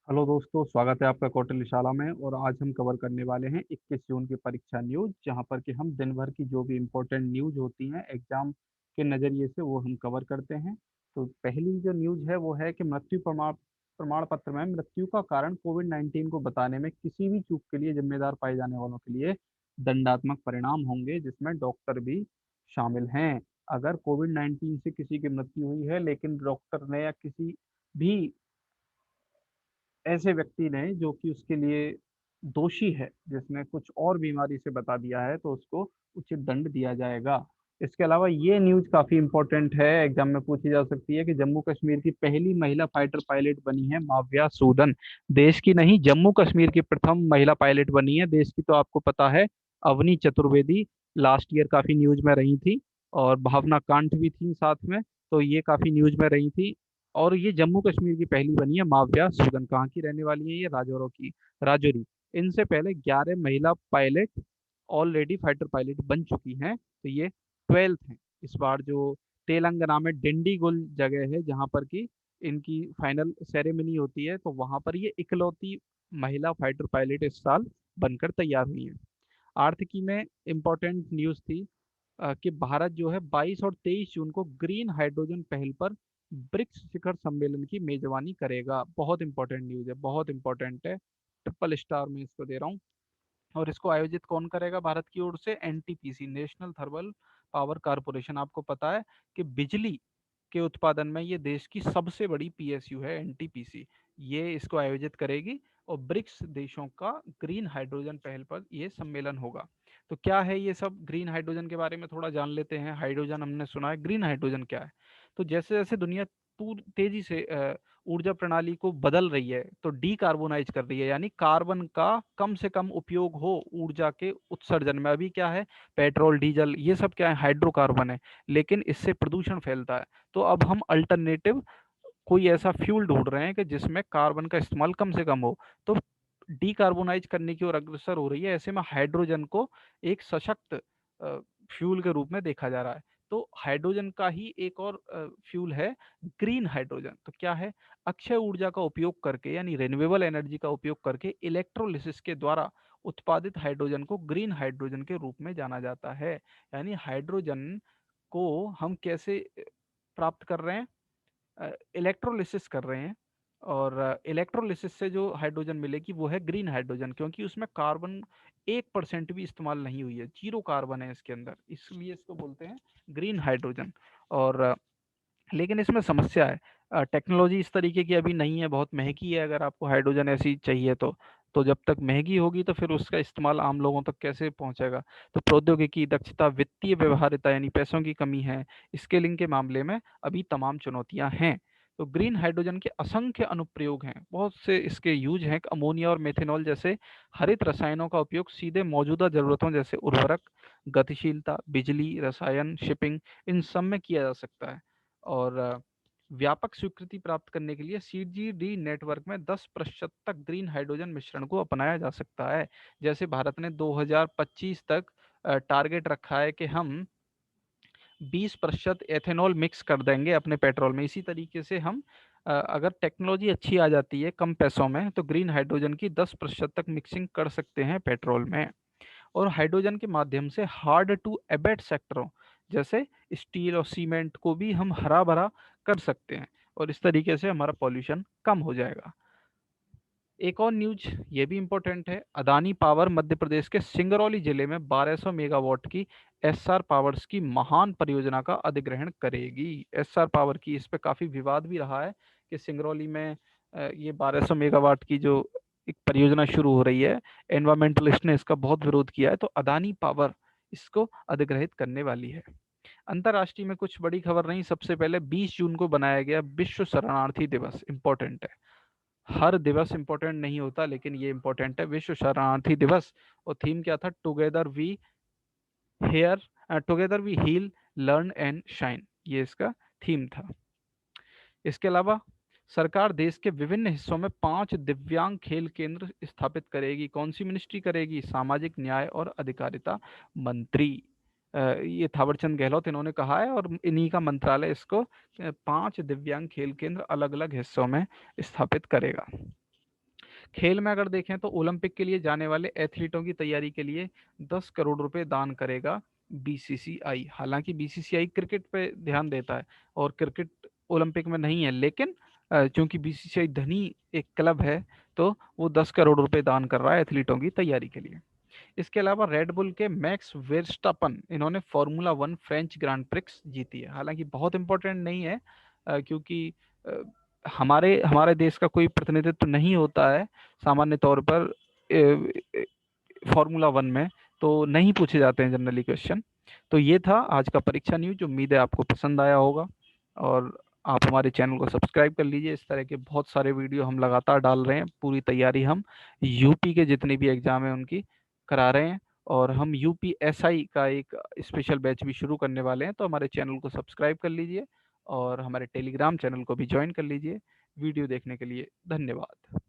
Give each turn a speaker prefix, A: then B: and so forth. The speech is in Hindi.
A: हेलो दोस्तों, स्वागत है आपका कौटल्यशाला में। और आज हम कवर करने वाले हैं 21 जून की परीक्षा न्यूज, जहां पर कि हम दिन भर की जो भी इम्पोर्टेंट न्यूज होती हैं एग्जाम के नज़रिए से वो हम कवर करते हैं। तो पहली जो न्यूज है वो है कि मृत्यु प्रमाण प्रमाण पत्र में मृत्यु का कारण कोविड 19 को बताने में किसी भी चूक के लिए जिम्मेदार पाए जाने वालों के लिए दंडात्मक परिणाम होंगे, जिसमें डॉक्टर भी शामिल हैं। अगर कोविड 19 से किसी की मृत्यु हुई है लेकिन डॉक्टर ने या किसी भी ऐसे व्यक्ति ने जो कि उसके लिए दोषी है, जिसने कुछ और बीमारी से बता दिया है, तो उसको उचित दंड दिया जाएगा। इसके अलावा ये न्यूज काफी इंपॉर्टेंट है, एग्जाम में पूछी जा सकती है कि जम्मू कश्मीर की पहली महिला फाइटर पायलट बनी है माव्या सूदन। देश की नहीं, जम्मू कश्मीर की प्रथम महिला पायलट बनी है। देश की तो आपको पता है, अवनी चतुर्वेदी लास्ट ईयर काफी न्यूज में रही थी, और भावना कांठ भी थी साथ में। तो ये काफी न्यूज में रही थी। और ये जम्मू कश्मीर की पहली बनी है माव्या सुगन। कहाँ की रहने वाली है ये? राजौरी की, राजौरी। इनसे पहले 11 महिला पायलट ऑलरेडी फाइटर पायलट बन चुकी हैं, तो ये 12th हैं इस बार। जो तेलंगाना में डिंडीगुल जगह है जहाँ पर कि इनकी फाइनल सेरेमनी होती है, तो वहां पर ये इकलौती महिला फाइटर पायलट इस साल बनकर तैयार हुई है। आर्थिकी में इम्पोर्टेंट न्यूज थी कि भारत जो है 22 और 23 जून को ग्रीन हाइड्रोजन पहल पर ब्रिक्स शिखर सम्मेलन की मेजबानी करेगा। बहुत इंपॉर्टेंट न्यूज है, बहुत इंपॉर्टेंट है। ट्रिपल स्टार में इसको दे रहा हूँ। और इसको आयोजित कौन करेगा भारत की ओर से? NTPC, national thermal power corporation. आपको पता है कि बिजली के उत्पादन में ये देश की सबसे बड़ी पीएसयू है, एनटीपीसी। ये इसको आयोजित करेगी। और ब्रिक्स देशों का ग्रीन हाइड्रोजन पहल पर ये सम्मेलन होगा। तो क्या है ये सब? ग्रीन हाइड्रोजन के बारे में थोड़ा जान लेते हैं। हाइड्रोजन हमने सुना है, ग्रीन हाइड्रोजन क्या है? तो जैसे जैसे दुनिया तेजी से ऊर्जा प्रणाली को बदल रही है, तो डीकार्बोनाइज कर रही है, यानी कार्बन का कम से कम उपयोग हो ऊर्जा के उत्सर्जन में। अभी क्या है, पेट्रोल डीजल ये सब क्या है, हाइड्रोकार्बन है, लेकिन इससे प्रदूषण फैलता है। तो अब हम अल्टरनेटिव कोई ऐसा फ्यूल ढूंढ रहे हैं कि जिसमें कार्बन का इस्तेमाल कम से कम हो। तो डीकार्बोनाइज करने की ओर अग्रसर हो रही है। ऐसे में हाइड्रोजन को एक सशक्त फ्यूल के रूप में देखा जा रहा है। तो हाइड्रोजन का ही एक और फ्यूल है ग्रीन हाइड्रोजन। तो क्या है, अक्षय ऊर्जा का उपयोग करके, यानी रिन्यूएबल एनर्जी का उपयोग करके इलेक्ट्रोलिसिस के द्वारा उत्पादित हाइड्रोजन को ग्रीन हाइड्रोजन के रूप में जाना जाता है। यानी हाइड्रोजन को हम कैसे प्राप्त कर रहे हैं? इलेक्ट्रोलिसिस कर रहे हैं। और इलेक्ट्रोलिसिस से जो हाइड्रोजन मिलेगी वो है ग्रीन हाइड्रोजन, क्योंकि उसमें कार्बन 1% भी इस्तेमाल नहीं हुई है, जीरो कार्बन है इसके अंदर, इसलिए इसको बोलते हैं ग्रीन हाइड्रोजन। और लेकिन इसमें समस्या है, टेक्नोलॉजी इस तरीके की अभी नहीं है, बहुत महंगी है। अगर आपको हाइड्रोजन ऐसी चाहिए तो जब तक महंगी होगी तो फिर उसका इस्तेमाल आम लोगों तक कैसे पहुंचेगा? तो प्रौद्योगिकी दक्षता, वित्तीय व्यवहार्यता यानी पैसों की कमी है, स्केलिंग के मामले में अभी तमाम चुनौतियां हैं। तो ग्रीन हाइड्रोजन के असंख्य अनुप्रयोग हैं, बहुत से इसके यूज हैं। अमोनिया और मेथेनॉल जैसे हरित रसायनों का उपयोग सीधे मौजूदा जरूरतों जैसे उर्वरक, गतिशीलता, बिजली, रसायन, शिपिंग, इन सब में किया जा सकता है। और व्यापक स्वीकृति प्राप्त करने के लिए सीजीडी नेटवर्क में 10% तक ग्रीन हाइड्रोजन मिश्रण को अपनाया जा सकता है। जैसे भारत ने 2025 तक टारगेट रखा है कि हम 20% एथेनॉल मिक्स कर देंगे अपने पेट्रोल में। इसी तरीके से हम अगर टेक्नोलॉजी अच्छी आ जाती है कम पैसों में, तो ग्रीन हाइड्रोजन की 10% तक मिक्सिंग कर सकते हैं पेट्रोल में। और हाइड्रोजन के माध्यम से हार्ड टू एबेट सेक्टरों जैसे स्टील और सीमेंट को भी हम हरा भरा कर सकते हैं। और इस तरीके से हमारा पॉल्यूशन कम हो जाएगा। एक और न्यूज ये भी इम्पोर्टेंट है। अदानी पावर मध्य प्रदेश के सिंगरौली जिले में 1200 मेगावाट की एसआर पावर्स की महान परियोजना का अधिग्रहण करेगी। एसआर पावर की, इस पे काफी विवाद भी रहा है कि सिंगरौली में ये 1200 मेगावाट की जो एक परियोजना शुरू हो रही है, एनवायरमेंटलिस्ट ने इसका बहुत विरोध किया है। तो अदानी पावर इसको अधिग्रहित करने वाली है। अंतर्राष्ट्रीय में कुछ बड़ी खबर नहीं। सबसे पहले 20 जून को बनाया गया विश्व शरणार्थी दिवस। इंपॉर्टेंट है, हर दिवस इंपॉर्टेंट नहीं होता, लेकिन ये इंपॉर्टेंट है, विश्व शरणार्थी दिवस। और थीम क्या था? Together we heal, learn and shine, ये इसका थीम था। इसके अलावा सरकार देश के विभिन्न हिस्सों में 5 दिव्यांग खेल केंद्र स्थापित करेगी। कौन सी मिनिस्ट्री करेगी? सामाजिक न्याय और अधिकारिता मंत्री, ये थावरचंद गहलोत, इन्होंने कहा है। और इन्हीं का मंत्रालय इसको 5 दिव्यांग खेल केंद्र अलग अलग हिस्सों में स्थापित करेगा। खेल में अगर देखें तो ओलंपिक के लिए जाने वाले एथलीटों की तैयारी के लिए 10 करोड़ रुपए दान करेगा बीसीसीआई। हालांकि बीसीसीआई क्रिकेट पे ध्यान देता है और क्रिकेट ओलंपिक में नहीं है, लेकिन चूंकि बीसीसीआई धनी एक क्लब है, तो वो 10 करोड़ रुपए दान कर रहा है एथलीटों की तैयारी के लिए। इसके अलावा रेड बुल के मैक्स वेरस्टापन, इन्होंने formula one French grand prix जीती है। हालांकि बहुत इंपॉर्टेंट नहीं है, क्योंकि हमारे हमारे देश का कोई प्रतिनिधित्व नहीं होता है सामान्य तौर पर फार्मूला वन में, तो नहीं पूछे जाते हैं जनरली क्वेश्चन। तो ये था आज का परीक्षा न्यूज। उम्मीद है आपको पसंद आया होगा, और आप हमारे चैनल को सब्सक्राइब कर लीजिए। इस तरह के बहुत सारे वीडियो हम लगातार डाल रहे हैं। पूरी तैयारी हम यूपी के जितने भी एग्जाम है उनकी करा रहे हैं, और हम यूपीएसआई का एक स्पेशल बैच भी शुरू करने वाले हैं। तो हमारे चैनल को सब्सक्राइब कर लीजिए और हमारे टेलीग्राम चैनल को भी ज्वाइन कर लीजिए। वीडियो देखने के लिए धन्यवाद।